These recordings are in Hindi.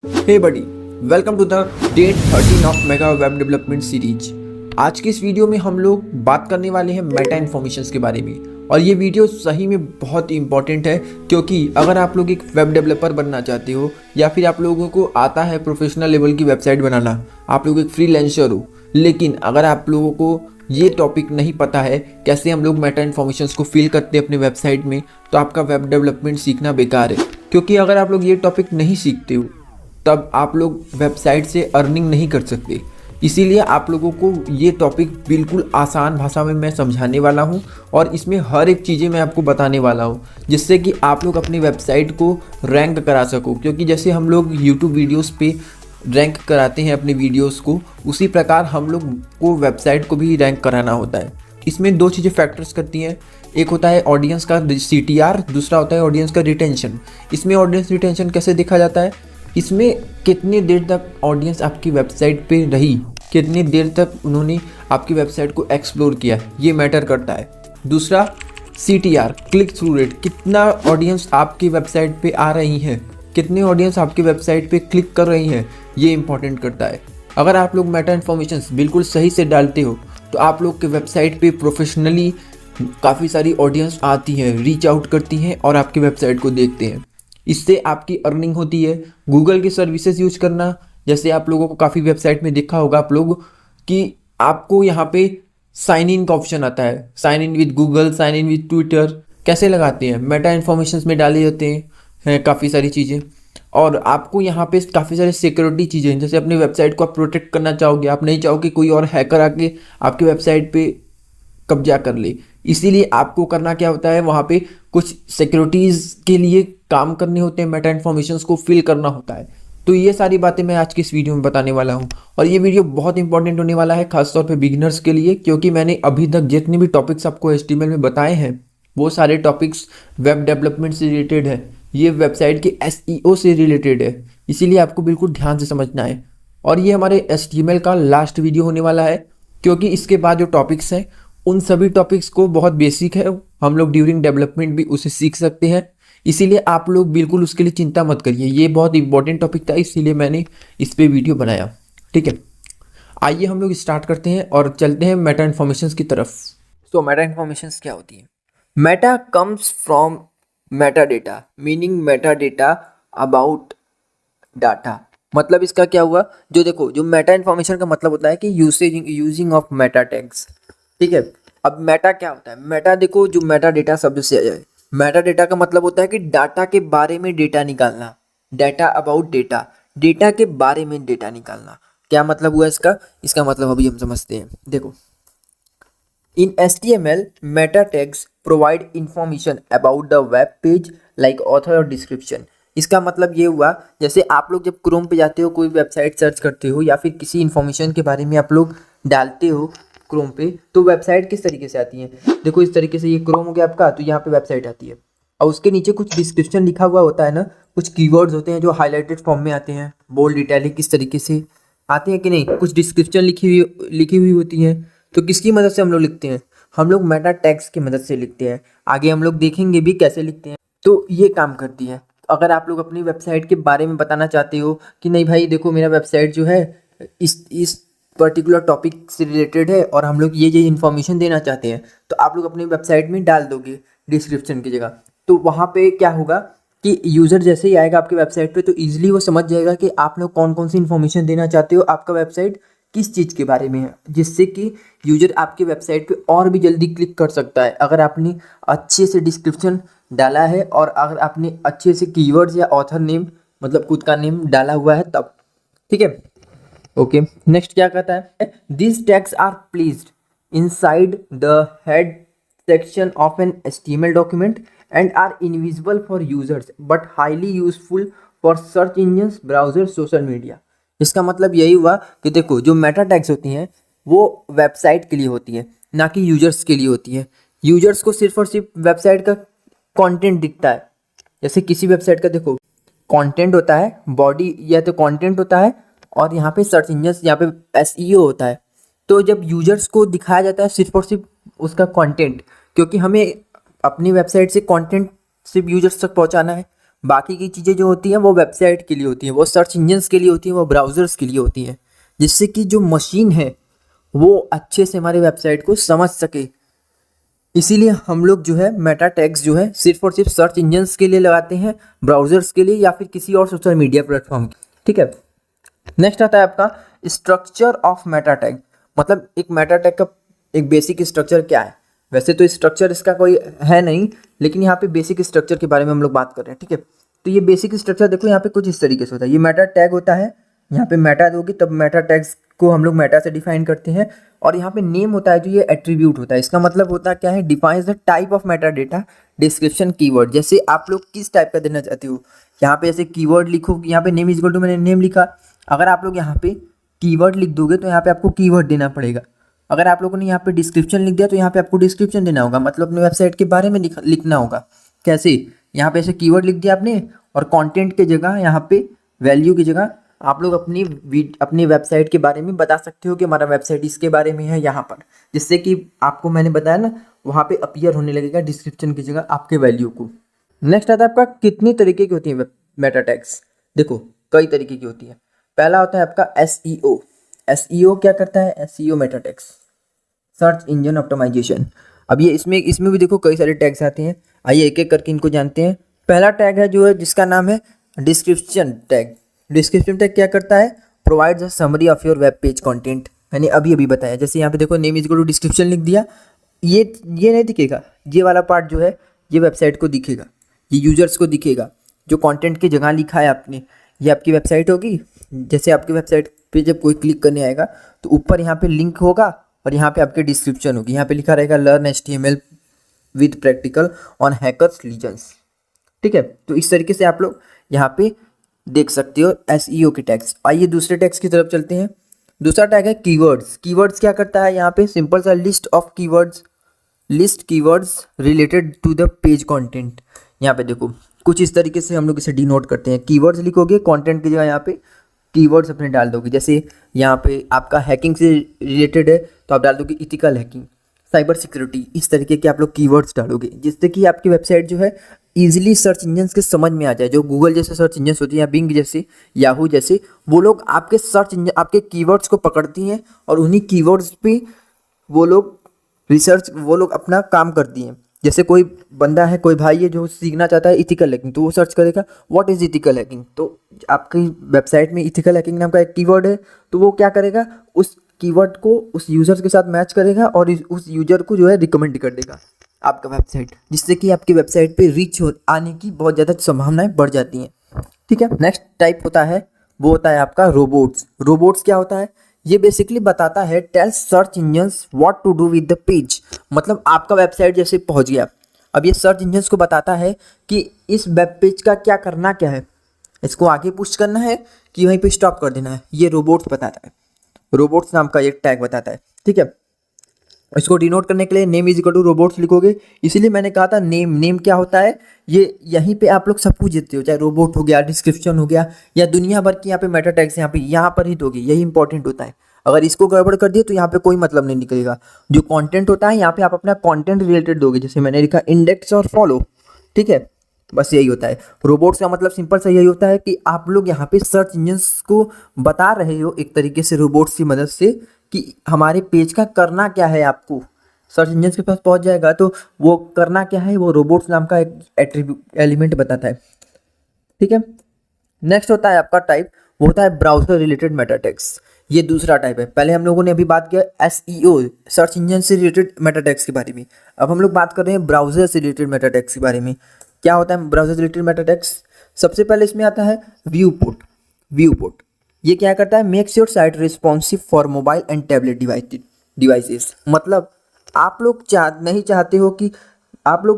Hey buddy, welcome to the day 13 of mega web development series. आज के इस वीडियो में हम लोग बात करने वाले हैं मेटा इन्फॉर्मेशंस के बारे में। और ये वीडियो सही में बहुत ही इंपॉर्टेंट है, क्योंकि अगर आप लोग एक वेब डेवलपर बनना चाहते हो या फिर आप लोगों को आता है प्रोफेशनल लेवल की वेबसाइट बनाना, आप लोग एक फ्रीलांसर हो, लेकिन अगर आप लोगों को ये टॉपिक नहीं पता है कैसे हम लोग मेटा इन्फॉर्मेशंस को फिल करते हैं अपने वेबसाइट में, तो आपका वेब डेवलपमेंट सीखना बेकार है। क्योंकि अगर आप लोग ये टॉपिक नहीं सीखते हो तब आप लोग वेबसाइट से अर्निंग नहीं कर सकते। इसीलिए आप लोगों को ये टॉपिक बिल्कुल आसान भाषा में मैं समझाने वाला हूँ और इसमें हर एक चीज़ें मैं आपको बताने वाला हूँ, जिससे कि आप लोग अपनी वेबसाइट को रैंक करा सको। क्योंकि जैसे हम लोग यूट्यूब वीडियोस पे रैंक कराते हैं अपने वीडियोस को, उसी प्रकार हम लोग को वेबसाइट को भी रैंक कराना होता है। इसमें दो चीज़ें फैक्टर्स करती हैं, एक होता है ऑडियंस का CTR, दूसरा होता है ऑडियंस का रिटेंशन। इसमें ऑडियंस रिटेंशन कैसे देखा जाता है, इसमें कितनी देर तक ऑडियंस आपकी वेबसाइट पे रही, कितनी देर तक उन्होंने आपकी वेबसाइट को एक्सप्लोर किया, ये मैटर करता है। दूसरा CTR, क्लिक थ्रू रेट, कितना ऑडियंस आपकी वेबसाइट पे आ रही है, कितने ऑडियंस आपकी वेबसाइट पे क्लिक कर रही हैं, ये इंपॉर्टेंट करता है। अगर आप लोग मेटा इन्फॉर्मेशंस बिल्कुल सही से डालते हो तो आप लोग के वेबसाइट पे प्रोफेशनली काफ़ी सारी ऑडियंस आती है, रीच आउट करती हैं और आपकी वेबसाइट को देखते हैं। इससे आपकी अर्निंग होती है। गूगल की सर्विसेज यूज करना, जैसे आप लोगों को काफ़ी वेबसाइट में देखा होगा आप लोग कि आपको यहाँ पे साइन इन का ऑप्शन आता है, sign in with Google, sign in with Twitter. कैसे लगाते हैं, मेटा इन्फॉर्मेशंस में डाले जाते हैं काफ़ी सारी चीज़ें। और आपको यहाँ पे काफ़ी सारी सिक्योरिटी चीज़ें, जैसे अपनी वेबसाइट को आप प्रोटेक्ट करना चाहोगे, आप नहीं चाहोगे कोई और हैकर आके आपकी वेबसाइट पे कब्जा कर ले। इसीलिए आपको करना क्या होता है, वहाँ पे कुछ सिक्योरिटीज़ के लिए काम करने होते हैं, मेटा इन्फॉर्मेशंस को फिल करना होता है। तो ये सारी बातें मैं आज की इस वीडियो में बताने वाला हूँ। और ये वीडियो बहुत इंपॉर्टेंट होने वाला है, खासतौर पे बिगिनर्स के लिए, क्योंकि मैंने अभी तक जितने भी टॉपिक्स आपको HTML में बताए हैं वो सारे टॉपिक्स वेब डेवलपमेंट से रिलेटेड है, ये वेबसाइट के SEO से रिलेटेड है। इसीलिए आपको बिल्कुल ध्यान से समझना है। और ये हमारे HTML का लास्ट वीडियो होने वाला है, क्योंकि इसके बाद जो टॉपिक्स हैं उन सभी टॉपिक्स को बहुत बेसिक है, हम लोग ड्यूरिंग डेवलपमेंट भी उसे सीख सकते हैं। इसीलिए आप लोग बिल्कुल उसके लिए चिंता मत करिए, ये बहुत इंपॉर्टेंट टॉपिक था, इसीलिए मैंने इस पे वीडियो बनाया। ठीक है, आइए हम लोग स्टार्ट करते हैं और चलते हैं मेटा इन्फॉर्मेशंस की तरफ। तो मेटा इन्फॉर्मेशंस क्या होती है? Meta comes from Meta data, meaning Meta data about data. मतलब इसका क्या हुआ, जो देखो, जो मेटा इन्फॉर्मेशन का मतलब होता है कि यूजिंग ऑफ मेटा टैग्स। ठीक है, अब मेटा क्या होता है? मेटा देखो, जो मेटा डेटा शब्द से आया है, मेटा डेटा का मतलब होता है कि डाटा के बारे में डेटा निकालना, डाटा अबाउट डेटा, डेटा के बारे में डेटा निकालना। क्या मतलब हुआ इसका? इसका मतलब अभी हम समझते हैं। देखो, इन HTML Meta tags provide information about the web page like author और डिस्क्रिप्शन। इसका मतलब ये हुआ, जैसे आप लोग जब क्रोम पे जाते हो, कोई वेबसाइट सर्च करते हो या फिर किसी इन्फॉर्मेशन के बारे में आप लोग डालते हो क्रोम पे, तो वेबसाइट किस तरीके से आती है? देखो, इस तरीके से, ये क्रोम हो गया आपका, तो यहाँ पे वेबसाइट आती है और उसके नीचे कुछ डिस्क्रिप्शन लिखा हुआ होता है ना, कुछ कीवर्ड्स होते हैं जो हाईलाइटेड फॉर्म में आते हैं, बोल्ड इटैलिक किस तरीके से आते हैं कि नहीं, कुछ डिस्क्रिप्शन लिखी हुई होती है। तो किसकी मदद से हम लोग लिखते हैं? हम लोग मेटा टैग्स की मदद से लिखते हैं। आगे हम लोग देखेंगे भी कैसे लिखते हैं। तो ये काम करती है। अगर आप लोग अपनी वेबसाइट के बारे में बताना चाहते हो कि नहीं भाई देखो, मेरा वेबसाइट जो है इस पर्टिकुलर टॉपिक से रिलेटेड है और हम लोग ये इन्फॉर्मेशन देना चाहते हैं, तो आप लोग अपनी वेबसाइट में डाल दोगे डिस्क्रिप्शन की जगह। तो वहाँ पे क्या होगा कि यूज़र जैसे ही आएगा आपके वेबसाइट पे, तो ईजिली वो समझ जाएगा कि आप लोग कौन कौन सी इन्फॉर्मेशन देना चाहते हो, आपका वेबसाइट किस चीज़ के बारे में है, जिससे कि यूज़र आपके वेबसाइट पे और भी जल्दी क्लिक कर सकता है अगर आपने अच्छे से डिस्क्रिप्शन डाला है और अगर आपने अच्छे से कीवर्ड्स या ऑथर नेम, मतलब खुद का नेम डाला हुआ है तब। ठीक है, ओके। नेक्स्ट क्या कहता है? This tags are placed inside the head section of an HTML document and are invisible for users but highly useful for search engines, browser, social media. इसका मतलब यही हुआ कि देखो, जो मेटा टैग्स होती हैं वो वेबसाइट के लिए होती है, ना कि यूजर्स के लिए होती है। यूजर्स को सिर्फ और सिर्फ वेबसाइट का कंटेंट दिखता है। जैसे किसी वेबसाइट का देखो, कंटेंट होता है, बॉडी या तो कंटेंट होता है और यहाँ पे सर्च इंजन, यहाँ पे SEO होता है। तो जब यूजर्स को दिखाया जाता है सिर्फ और सिर्फ उसका कंटेंट, क्योंकि हमें अपनी वेबसाइट से कंटेंट सिर्फ यूजर्स तक पहुँचाना है, बाकी की चीज़ें जो होती हैं वो वेबसाइट के लिए होती हैं, वो सर्च इंजन्स के लिए होती हैं, वो ब्राउज़र्स के लिए होती हैं, जिससे कि जो मशीन है वो अच्छे से हमारी वेबसाइट को समझ सके। इसीलिए हम लोग जो है मेटा टैग्स जो है सिर्फ और सिर्फ सर्च इंजन्स के लिए लगाते हैं, ब्राउज़र्स के लिए या फिर किसी और सोशल मीडिया प्लेटफॉर्म के। ठीक है, नेक्स्ट आता है आपका स्ट्रक्चर ऑफ मेटा टैग। मतलब एक मेटा टैग का एक बेसिक स्ट्रक्चर क्या है। वैसे तो स्ट्रक्चर इसका कोई है नहीं, लेकिन यहाँ पे बेसिक स्ट्रक्चर के बारे में हम लोग बात कर रहे हैं। ठीक है, तो ये बेसिक स्ट्रक्चर देखो यहाँ पे कुछ इस तरीके से होता है। ये मेटा टैग होता है, यहाँ पे मेटा दोगे तब मेटा टैग्स को हम लोग मेटा से डिफाइन करते हैं। और यहाँ पे नेम होता है जो ये एट्रीब्यूट होता है। इसका मतलब होता है क्या है, defines the type of Meta data description keyword. जैसे आप लोग किस टाइप का देना चाहते हो, यहाँ पे जैसे कीवर्ड लिखो, यहाँ पे नेम इज इक्वल टू मैंने नेम लिखा। अगर आप लोग यहाँ पे कीवर्ड लिख दोगे तो यहाँ पे आपको कीवर्ड देना पड़ेगा। अगर आप लोगों ने यहाँ पे डिस्क्रिप्शन लिख दिया तो यहाँ पे आपको डिस्क्रिप्शन देना होगा, मतलब अपने वेबसाइट के बारे में लिखना होगा। कैसे, यहाँ पे ऐसे कीवर्ड लिख दिया आपने और कंटेंट की जगह यहाँ पे वैल्यू की जगह आप लोग अपनी वेबसाइट के बारे में बता सकते हो कि हमारा वेबसाइट इसके बारे में है यहाँ पर, जिससे कि आपको मैंने बताया ना वहाँ पे अपीयर होने लगेगा डिस्क्रिप्शन की जगह आपके वैल्यू को। नेक्स्ट आता है आपका कितनी तरीके की होती है मेटा टैग्स। देखो कई तरीके की होती है। पहला होता है आपका SEO। SEO क्या करता है, SEO meta tags, search engine optimization. अब ये इसमें भी देखो कई सारे टैग्स आते हैं। आइए एक एक करके इनको जानते हैं। पहला टैग है जो है जिसका नाम है डिस्क्रिप्शन टैग। डिस्क्रिप्शन टैग क्या करता है, provides a summary of your web page content. मैंने अभी बताया, जैसे यहाँ पे देखो name is equal to description लिख दिया, ये नहीं दिखेगा, ये वाला पार्ट जो है ये वेबसाइट को दिखेगा, ये यूजर्स को दिखेगा। जो कंटेंट की जगह लिखा है आपने, ये आपकी वेबसाइट होगी। जैसे आपकी वेबसाइट पे जब कोई क्लिक करने आएगा तो ऊपर यहाँ पे लिंक होगा और यहाँ पे आपकी डिस्क्रिप्शन होगी। यहाँ पे लिखा रहेगा learn HTML with practical on hackers legends. ठीक है, तो इस तरीके से आप लोग यहाँ पे देख सकते हो SEO के टैग्स। आइए दूसरे टैग्स की तरफ चलते हैं। दूसरा टैग है कीवर्ड्स। कीवर्ड्स क्या करता है, यहाँ पे सिंपल सा list of keywords, list keywords related to the page content. यहाँ पे देखो कुछ इस तरीके से हम लोग इसे डिनोट करते हैं। कीवर्ड्स लिखोगे, कंटेंट की जगह यहाँ पे कीवर्ड्स अपने डाल दोगे। जैसे यहाँ पे आपका हैकिंग से रिलेटेड है तो आप डाल दोगे इथिकल हैकिंग, साइबर सिक्योरिटी, इस तरीके के आप लोग कीवर्ड्स डालोगे, जिससे कि आपकी वेबसाइट जो है ईजिली सर्च इंजन्स के समझ में आ जाए। जो गूगल जैसे सर्च इंजन्स होती हैं या बिंग जैसे, याहू जैसे, वो लोग आपके सर्च इंजन आपके कीवर्ड्स को पकड़ती हैं और उन्हीं कीवर्ड्स पे वो लोग अपना काम करती हैं। जैसे कोई बंदा है, कोई भाई है जो सीखना चाहता है इथिकल हैकिंग, तो वो सर्च करेगा व्हाट इज़ इथिकल हैकिंग, तो आपकी वेबसाइट में इथिकल हैकिंग नाम का एक कीवर्ड है, तो वो क्या करेगा, उस कीवर्ड को उस यूज़र के साथ मैच करेगा और उस यूज़र को जो है रिकमेंड कर देगा आपका वेबसाइट, जिससे कि आपकी वेबसाइट पे रीच आने की बहुत ज़्यादा संभावनाएं बढ़ जाती हैं। ठीक है, नेक्स्ट टाइप होता है वो होता है आपका रोबोट्स। रोबोट्स क्या होता है, ये बेसिकली बताता है tell search engines what to do with the page. मतलब आपका वेबसाइट जैसे पहुंच गया, अब ये सर्च इंजन्स को बताता है कि इस वेब पेज का क्या करना क्या है, इसको आगे पुश करना है कि वहीं पे स्टॉप कर देना है, ये रोबोट्स बताता है। रोबोट्स नाम का एक टैग बताता है। ठीक है, इसको डिनोट करने के लिए name is equal to robots लिखोगे। इसीलिए मैंने कहा था नेम क्या होता है, ये यहीं पे आप लोग सब कुछ देते हो, चाहे रोबोट हो गया, डिस्क्रिप्शन हो गया, या दुनिया भर की यहाँ पे मेटा टैग्स यहाँ पर ही दोगे, यही इंपॉर्टेंट होता है। अगर इसको गड़बड़ कर दिए तो यहाँ पे कोई मतलब नहीं निकलेगा। जो कंटेंट होता है यहाँ पे आप अपना कंटेंट रिलेटेड दोगे, जैसे मैंने लिखा इंडेक्स और फॉलो। ठीक है, बस यही होता है। रोबोट्स का मतलब सिंपल सा यही होता है कि आप लोग यहाँ पे सर्च इंजन्स को बता रहे हो एक तरीके से रोबोट्स की मदद से कि हमारे पेज का करना क्या है। आपको सर्च इंजन्स के पास पहुँच जाएगा तो वो करना क्या है, वो रोबोट्स नाम का एक एलिमेंट बताता है। ठीक है, नेक्स्ट होता है आपका टाइप, वो होता है ब्राउजर रिलेटेड मेटा टैग्स। ये दूसरा टाइप है। पहले हम लोगों ने अभी बात किया SEO सर्च इंजन से रिलेटेड मेटा टैग्स के बारे में, अब हम लोग बात कर रहे हैं ब्राउजर से रिलेटेड मेटा टैग्स के बारे में। क्या होता है ब्राउजर से रिलेटेड मेटा टैग्स, सबसे पहले इसमें आता है व्यू पोर्ट। ये क्या करता है, makes your site responsive for mobile and tablet devices. मतलब आप लोग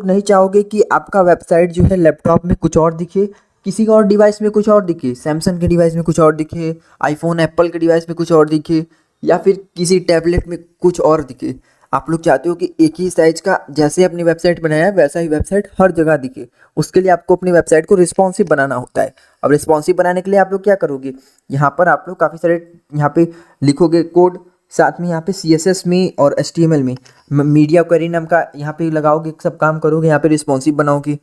नहीं चाहोगे कि आपका वेबसाइट जो है लैपटॉप में कुछ और दिखे, किसी और डिवाइस में कुछ और दिखे, सैमसंग के डिवाइस में कुछ और दिखे, आईफोन एप्पल के डिवाइस में कुछ और दिखे, या फिर किसी टैबलेट में कुछ और दिखे। आप लोग चाहते हो कि एक ही साइज का जैसे अपनी वेबसाइट बनाया है वैसा ही वेबसाइट हर जगह दिखे। उसके लिए आपको अपनी वेबसाइट को रिस्पॉन्सिव बनाना होता है। अब रिस्पॉन्सिव बनाने के लिए आप लोग क्या करोगे, यहाँ पर आप लोग काफ़ी सारे यहाँ पे लिखोगे कोड, साथ में यहाँ पे CSS में और HTML में मीडिया क्वेरी नाम का यहाँ पे लगाओगे, सब काम करोगे, यहाँ पे रिस्पॉन्सिव बनाओगे।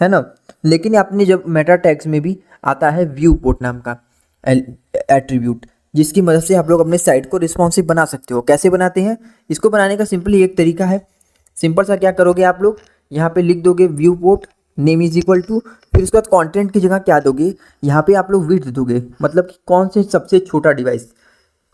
है ना। लेकिन आपने जब मेटा टैग्स में भी आता है व्यू पोर्ट नाम का एट्रीब्यूट, जिसकी मदद से आप लोग अपने साइट को रिस्पॉन्सिव बना सकते हो। कैसे बनाते हैं, इसको बनाने का सिंपली एक तरीका है। सिंपल सा क्या करोगे आप लोग, यहाँ पे लिख दोगे viewport name is equal to, फिर उसके बाद कंटेंट की जगह क्या दोगे, यहाँ पे आप लोग विड्थ दोगे, मतलब कि कौन से सबसे छोटा डिवाइस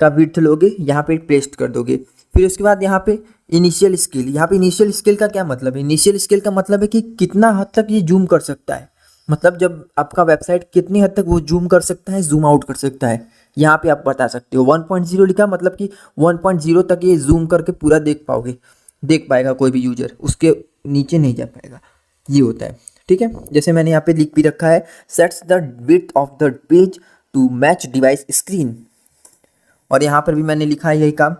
का विड्थ लोगे, यहाँ पे पेस्ट कर दोगे। फिर उसके बाद यहाँ पे इनिशियल स्केल, यहाँ पे इनिशियल स्केल का क्या मतलब है, इनिशियल स्केल का मतलब है कि कितना हद तक ये जूम कर सकता है, मतलब जब आपका वेबसाइट कितनी हद तक वो जूम कर सकता है, जूम आउट कर सकता है, यहाँ पे आप बता सकते हो। 1.0 लिखा मतलब कि 1.0 तक ये जूम करके पूरा देख पाएगा कोई भी यूजर, उसके नीचे नहीं जा पाएगा, ये होता है। ठीक है, जैसे मैंने यहाँ पे लिख भी रखा है, sets the width of the page to match device screen, और यहाँ पर भी मैंने लिखा है यही काम,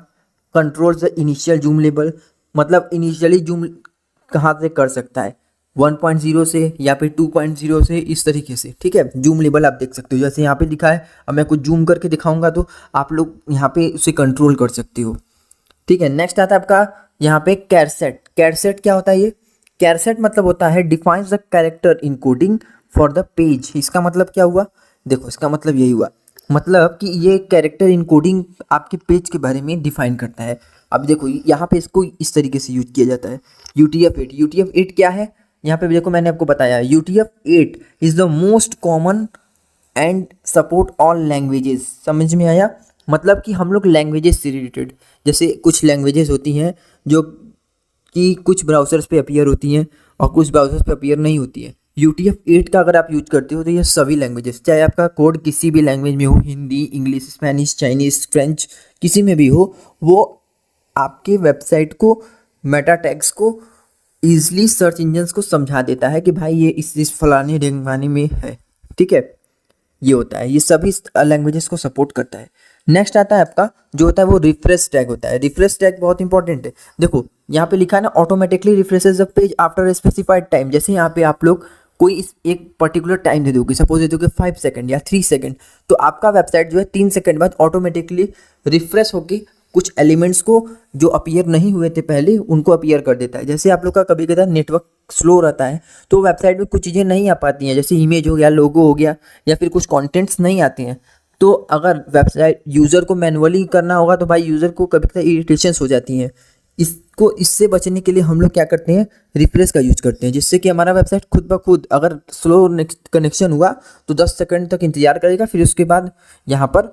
controls the initial zoom level, मतलब इनिशियली जूम कहाँ से कर सकता है, 1.0 से या फिर 2.0 से, इस तरीके से। ठीक है, जूम लेवल आप देख सकते हो, जैसे यहाँ पे लिखा है। अब मैं कुछ जूम करके दिखाऊंगा तो आप लोग यहाँ पे उसे कंट्रोल कर सकते हो। ठीक है, नेक्स्ट आता है आपका यहाँ पे कैरसेट। कैरसेट क्या होता है, ये कैरसेट मतलब होता है defines the character encoding for the page. इसका मतलब क्या हुआ, देखो इसका मतलब यही हुआ, मतलब कि ये कैरेक्टर इनकोडिंग आपके पेज के बारे में डिफाइन करता है। अब देखो यहाँ पे इसको इस तरीके से यूज किया जाता है, UTF-8। UTF-8 क्या है, यहाँ पे देखो मैंने आपको बताया, UTF-8 is the most common and support all languages. समझ में आया, मतलब कि हम लोग लैंग्वेजेस से रिलेटेड, जैसे कुछ लैंग्वेजेस होती हैं जो कि कुछ ब्राउज़र्स पे अपीयर होती हैं और कुछ ब्राउज़र्स पे अपीयर नहीं होती है। UTF-8 का अगर आप यूज करते हो तो ये सभी लैंग्वेजेस, चाहे आपका कोड किसी भी लैंग्वेज में हो, Hindi, English, Spanish, Chinese, French, किसी में भी हो, वो आपके वेबसाइट को, मेटा टैग्स को ईजिली सर्च इंजन्स को समझा देता है कि भाई ये इस फलाने ढिंगाने में है। ठीक है, ये होता है, ये सभी लैंग्वेजेस को सपोर्ट करता है। नेक्स्ट आता है आपका जो होता है वो रिफ्रेश टैग होता है। रिफ्रेश टैग बहुत इंपॉर्टेंट है। देखो यहाँ पे लिखा है ना, automatically refreshes the page after specified time. जैसे यहाँ पे आप लोग कोई एक पर्टिकुलर टाइम दे दोगे, सपोज दे दोगे 5 सेकंड या 3 सेकंड, तो आपका वेबसाइट जो है 3 सेकंड बाद ऑटोमेटिकली रिफ्रेश होकर कुछ एलिमेंट्स को जो अपीयर नहीं हुए थे पहले, उनको अपीयर कर देता है। जैसे आप लोग का कभी कभी नेटवर्क स्लो रहता है तो वेबसाइट में कुछ चीज़ें नहीं आ पाती हैं, जैसे इमेज हो गया, लोगो हो गया, या फिर कुछ कंटेंट्स नहीं आते हैं। तो अगर वेबसाइट यूज़र को मैनुअली करना होगा तो भाई यूज़र को कभी कभी इरिटेशंस हो जाती हैं। इससे बचने के लिए हम लोग क्या करते हैं, रिफ्रेश का यूज करते हैं, जिससे कि हमारा वेबसाइट खुद ब खुद, अगर स्लो कनेक्शन हुआ तो 10 सेकंड तक इंतजार करेगा, फिर उसके बाद यहाँ पर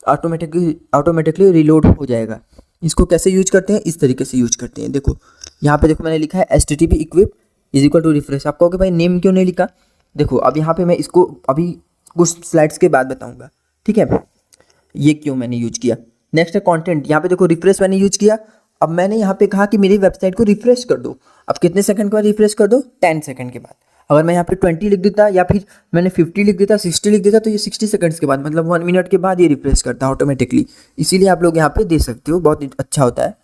ऑटोमेटिकली रीलोड हो जाएगा। इसको कैसे यूज करते हैं, इस तरीके से यूज करते हैं। देखो यहाँ पे देखो मैंने लिखा है HTTP equiv is equal to refresh. आप कहोगे भाई नेम क्यों नहीं लिखा, देखो अब यहाँ पे मैं इसको अभी कुछ स्लाइड्स के बाद बताऊंगा। ठीक है, ये क्यों मैंने यूज किया। नेक्स्ट है कंटेंट। यहाँ पे देखो रिफ्रेश मैंने यूज किया। अब मैंने यहाँ पे कहा कि मेरी वेबसाइट को रिफ्रेश कर दो। अब कितने सेकंड के बाद रिफ्रेश कर दो, 10 सेकंड के बाद। अगर मैं यहाँ पे 20 लिख देता या फिर मैंने 50 लिख देता, 60 लिख देता, तो ये 60 सेकंड्स के बाद, मतलब 1 मिनट के बाद ये रिफ्रेश करता है ऑटोमेटिकली। इसीलिए आप लोग यहाँ पे दे सकते हो, बहुत अच्छा होता है।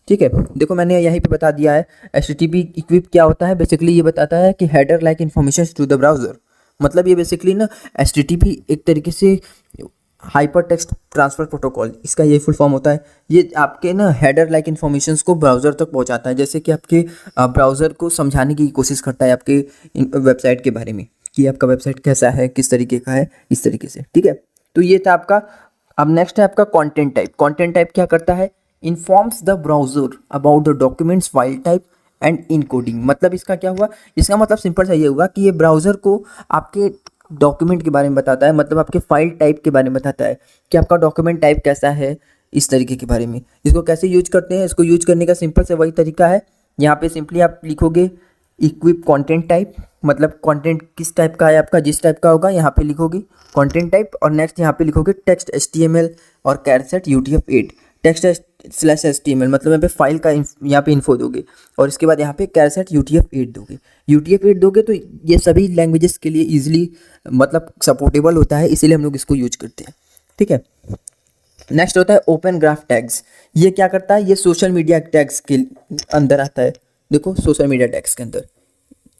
ठीक है, देखो मैंने यहीं पे बता दिया है HTTP इक्विप क्या होता है। बेसिकली ये बताता है कि header like information to the browser. मतलब ये बेसिकली ना HTTP एक तरीके से हाइपर टेक्स्ट ट्रांसफर प्रोटोकॉल, इसका ये फुल फॉर्म होता है। ये आपके ना हेडर लाइक इन्फॉर्मेशंस को ब्राउज़र तक पहुंचाता है, जैसे कि आपके ब्राउज़र को समझाने की कोशिश करता है आपके वेबसाइट के बारे में कि आपका वेबसाइट कैसा है, किस तरीके का है, इस तरीके से। ठीक है, तो ये था आपका। अब नेक्स्ट है आपका कंटेंट टाइप। कंटेंट टाइप क्या करता है, informs the browser about the documents, file type and encoding. मतलब इसका क्या हुआ, इसका मतलब सिंपल सा ये हुआ कि ये ब्राउज़र को आपके डॉक्यूमेंट के बारे में बताता है, मतलब आपके फाइल टाइप के बारे में बताता है कि आपका डॉक्यूमेंट टाइप कैसा है, इस तरीके के बारे में। इसको कैसे यूज करते हैं, इसको यूज करने का सिंपल से वही तरीका है। यहाँ पे सिंपली आप लिखोगे इक्विप कंटेंट टाइप, मतलब कंटेंट किस टाइप का है आपका, जिस टाइप का होगा यहाँ पे लिखोगे कंटेंट टाइप, और नेक्स्ट यहाँ पे लिखोगे टेक्स्ट HTML और कैरसेट UTF-8 टेक्स्ट/HTML, मतलब यहाँ पे फाइल का यहाँ पे इन्फो दोगे, और इसके बाद यहाँ पे कैरसेट UTF-8 दोगे। UTF-8 दोगे तो ये सभी लैंग्वेजेस के लिए ईजिली मतलब सपोर्टेबल होता है, इसीलिए हम लोग इसको यूज करते हैं। ठीक है, नेक्स्ट होता है ओपन ग्राफ टैग्स। ये क्या करता है, ये सोशल मीडिया टैग्स के अंदर आता है। देखो सोशल मीडिया टैग्स के अंदर,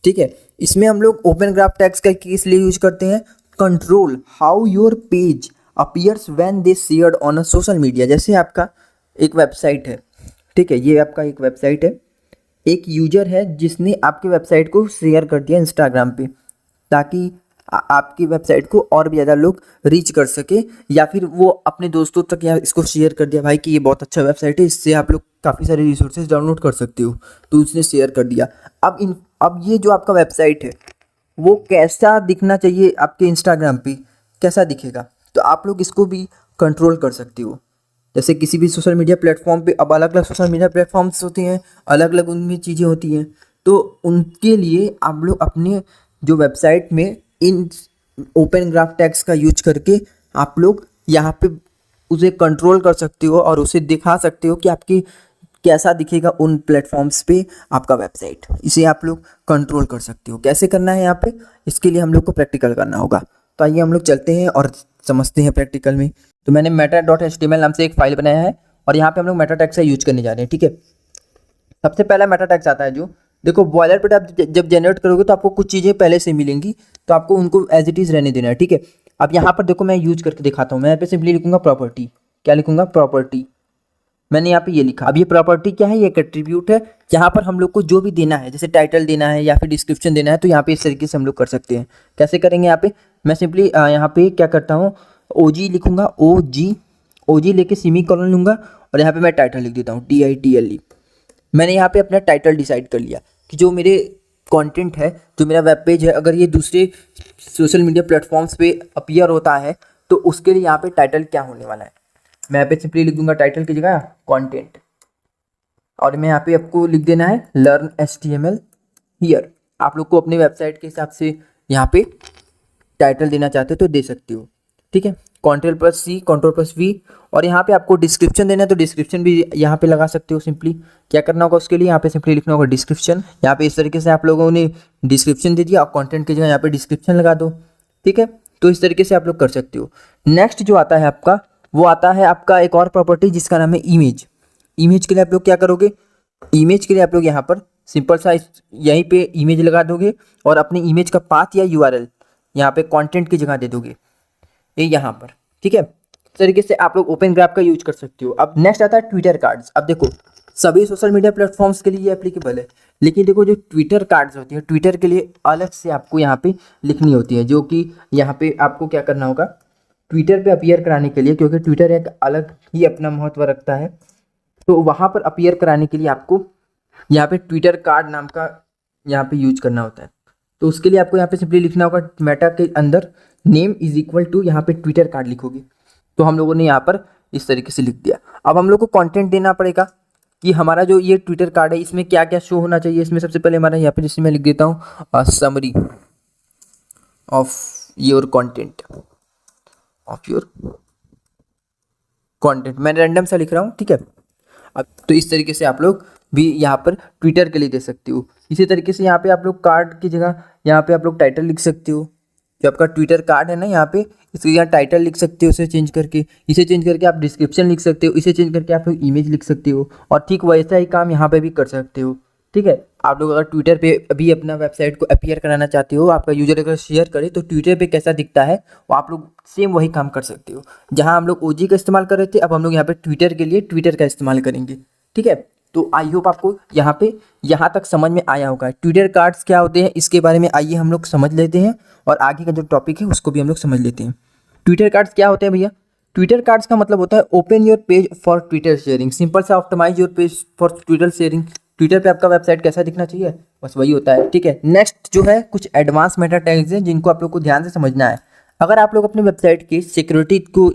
ठीक है, इसमें हम लोग ओपन ग्राफ टैग्स का किस लिए यूज करते हैं, control how your page appears when they shared on a social media. जैसे आपका एक वेबसाइट है, ठीक है, ये आपका एक वेबसाइट है, एक यूजर है जिसने आपकी वेबसाइट को शेयर कर दिया इंस्टाग्राम पे, ताकि आपकी वेबसाइट को और भी ज़्यादा लोग रीच कर सके, या फिर वो अपने दोस्तों तक या इसको शेयर कर दिया भाई कि ये बहुत अच्छा वेबसाइट है, इससे आप लोग काफ़ी सारे रिसोर्सेज डाउनलोड कर सकते हो, तो उसने शेयर कर दिया। अब ये जो आपका वेबसाइट है वो कैसा दिखना चाहिए आपके इंस्टाग्राम पे, कैसा दिखेगा, तो आप लोग इसको भी कंट्रोल कर सकते हो। जैसे किसी भी सोशल मीडिया प्लेटफॉर्म पे अब अलग अलग सोशल मीडिया प्लेटफॉर्म्स होते हैं, अलग अलग उनमें चीज़ें होती हैं, तो उनके लिए आप लोग अपने जो वेबसाइट में इन ओपन ग्राफ टैग्स का यूज करके आप लोग यहाँ पे उसे कंट्रोल कर सकते हो और उसे दिखा सकते हो कि आपकी कैसा दिखेगा उन प्लेटफॉर्म्स पे आपका वेबसाइट। इसे आप लोग कंट्रोल कर सकते हो। कैसे करना है यहाँ पे, इसके लिए हम लोग को प्रैक्टिकल करना होगा। तो आइए हम लोग चलते हैं और समझते हैं प्रैक्टिकल में। तो मैंने meta.html नाम से एक फाइल बनाया है और यहाँ पे हम लोग मेटा टैग्स का यूज करने जा रहे हैं। ठीक है, सबसे पहला मेटा टैग्स आता है जो देखो बॉयलर पे आप जब जनरेट करोगे तो आपको कुछ चीज़ें पहले से मिलेंगी, तो आपको उनको एज इट इज़ रहने देना है। ठीक है, अब यहाँ पर देखो मैं यूज करके दिखाता हूँ। मैं यहाँ पे सिंपली लिखूंगा प्रॉपर्टी। क्या लिखूंगा? प्रॉपर्टी। मैंने यहाँ पे ये लिखा। अब ये प्रॉपर्टी क्या है? ये एक एट्रीब्यूट है। यहाँ पर हम लोग को जो भी देना है, जैसे टाइटल देना है या फिर डिस्क्रिप्शन देना है, तो यहाँ पे इस तरीके से हम लोग कर सकते हैं। कैसे करेंगे यहाँ पे? मैं सिंपली यहाँ पे क्या करता हूँ, OG लिखूंगा, OG लेके सेमी कॉलन लूंगा और यहाँ पे मैं टाइटल लिख देता हूँ, TITLE। मैंने यहाँ पे अपना टाइटल डिसाइड कर लिया कि जो मेरे कंटेंट है, जो मेरा वेब पेज है, अगर ये दूसरे सोशल मीडिया प्लेटफॉर्म्स पे अपीयर होता है तो उसके लिए यहाँ पे टाइटल क्या होने वाला है। मैं यहाँ पे सिंपली लिख दूंगा टाइटल की जगह कंटेंट, और मैं यहाँ पे आपको लिख देना है लर्न HTML हियर। आप लोग को अपने वेबसाइट के हिसाब से यहाँ पे टाइटल देना चाहते हो तो दे सकते हो। ठीक है, Ctrl+C Ctrl+V, और यहाँ पे आपको डिस्क्रिप्शन देना है तो डिस्क्रिप्शन भी यहाँ पे लगा सकते हो। सिंपली क्या करना होगा उसके लिए, यहाँ पे सिंपली लिखना होगा डिस्क्रिप्शन। यहाँ पे इस तरीके से आप लोगों ने डिस्क्रिप्शन दे दिया और कंटेंट की जगह यहाँ पे डिस्क्रिप्शन लगा दो। ठीक है, तो इस तरीके से आप लोग कर सकते हो। नेक्स्ट जो आता है आपका, वो आता है आपका एक और प्रॉपर्टी जिसका नाम है इमेज। इमेज के लिए आप लोग क्या करोगे, इमेज के लिए आप लोग यहाँ पर सिंपल सा यहीं पे इमेज लगा दोगे और अपनी इमेज का पाथ या URL यहाँ पे कंटेंट की जगह दे दोगे, ये यहाँ पर। ठीक है, इस तरीके से आप लोग ओपन ग्राफ का यूज कर सकते हो। अब नेक्स्ट आता है ट्विटर कार्ड्स। अब देखो सभी सोशल मीडिया प्लेटफॉर्म्स के लिए ये एप्लीकेबल है, लेकिन देखो जो ट्विटर कार्ड्स होती है, ट्विटर के लिए अलग से आपको यहाँ पे लिखनी होती है, जो कि यहाँ पे आपको क्या करना होगा, ट्विटर पे अपीयर कराने के लिए, क्योंकि ट्विटर एक अलग ही अपना महत्व रखता है, तो वहाँ पर अपीयर कराने के लिए आपको यहाँ पे ट्विटर कार्ड नाम का यहाँ पे यूज करना होता है। तो उसके लिए आपको यहाँ पे सिंपली लिखना होगा मेटा के अंदर नेम इज इक्वल टू यहाँ पे ट्विटर कार्ड लिखोगे। तो हम लोगों ने यहाँ पर इस तरीके से लिख दिया। अब हम लोग को कंटेंट देना पड़ेगा कि हमारा जो ये ट्विटर कार्ड है इसमें क्या क्या शो होना चाहिए। इसमें सबसे पहले हमारा यहाँ पे जैसे मैं लिख देता हूँ समरी ऑफ योर कंटेंट, मैं रैंडम सा लिख रहा हूँ। ठीक है, अब तो इस तरीके से आप लोग भी यहाँ पर ट्विटर के लिए दे सकते हो। इसी तरीके से यहाँ पे आप लोग कार्ड की जगह यहाँ पे आप लोग टाइटल लिख सकते हो। जो आपका ट्विटर कार्ड है ना, यहाँ पे इसकी जगह टाइटल लिख सकते हो, इसे चेंज करके आप डिस्क्रिप्शन लिख सकते हो, इसे चेंज करके आप लोग इमेज लिख सकते हो, और ठीक वैसा ही काम यहाँ पे भी कर सकते हो। ठीक है, आप लोग अगर ट्विटर पे अभी अपना वेबसाइट को अपीयर कराना चाहते हो, आपका यूजर अगर शेयर करे तो ट्विटर पे कैसा दिखता है वो आप लोग सेम वही काम कर सकते हो। जहाँ हम लोग OG का इस्तेमाल कर रहे थे, अब हम लोग यहाँ पे ट्विटर के लिए ट्विटर का इस्तेमाल करेंगे। ठीक है, तो आई होप आपको यहाँ तक समझ में आया होगा। ट्विटर कार्ड्स क्या होते हैं इसके बारे में आइए हम लोग समझ लेते हैं, और आगे का जो टॉपिक है उसको भी हम लोग समझ लेते हैं। ट्विटर कार्ड्स क्या होते हैं भैया? ट्विटर कार्ड्स का मतलब होता है open your page for Twitter sharing, simple सा optimize your page for Twitter sharing. Twitter पे आपका वेबसाइट कैसा दिखना चाहिए, बस वही होता है। ठीक है, नेक्स्ट जो है कुछ एडवांस मेटा टैग्स हैं जिनको आप लोग को ध्यान से समझना है। अगर आप लोग अपने वेबसाइट की सिक्योरिटी को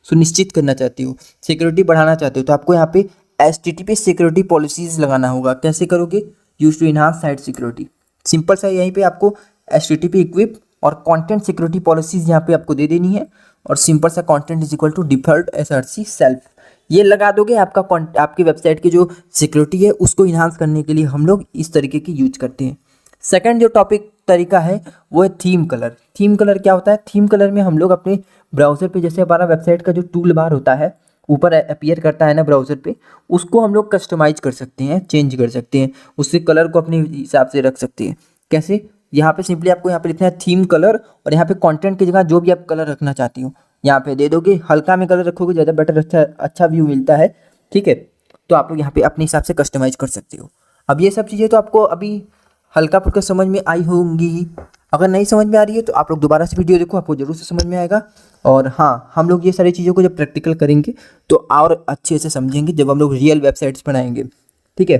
सुनिश्चित करना चाहते हो, सिक्योरिटी बढ़ाना चाहते हो, तो आपको यहाँ पे HTTP सिक्योरिटी पॉलिसीज लगाना होगा। कैसे करोगे? Use to enhance site security. Simple सा यहीं पे आपको HTTP इक्विप और कंटेंट सिक्योरिटी पॉलिसीज यहाँ पे आपको दे देनी है, और सिंपल सा content is equal to default SRC self, ये लगा दोगे। आपकी वेबसाइट की जो सिक्योरिटी है उसको इन्हांस करने के लिए हम लोग इस तरीके की यूज करते हैं। सेकंड जो टॉपिक तरीका है वो है थीम कलर। थीम कलर क्या होता है? थीम कलर में हम लोग अपने ब्राउज़र पे, जैसे हमारा वेबसाइट का जो टूल बार होता है ऊपर अपीयर करता है ना ब्राउज़र पे, उसको हम लोग कस्टमाइज कर सकते हैं, चेंज कर सकते हैं, उससे कलर को अपने हिसाब से रख सकते हैं। कैसे? यहाँ पे सिंपली आपको यहाँ पे लिखना है थीम कलर, और यहाँ पे कंटेंट की जगह जो भी आप कलर रखना चाहती हो यहाँ पे दे दोगे। हल्का में कलर रखोगे ज़्यादा बेटर, अच्छा व्यू मिलता है। ठीक है, तो आप लोग यहाँ पे अपने हिसाब से कस्टमाइज कर सकते हो। अब ये सब चीज़ें तो आपको अभी हल्का फुल्का समझ में आई होंगी ही। अगर नहीं समझ में आ रही है तो आप लोग दोबारा से वीडियो देखो, आपको जरूर से समझ में आएगा। और हाँ, हम लोग ये सारी चीज़ों को जब प्रैक्टिकल करेंगे तो और अच्छे से समझेंगे जब हम लोग रियल वेबसाइट्स बनाएंगे। ठीक है,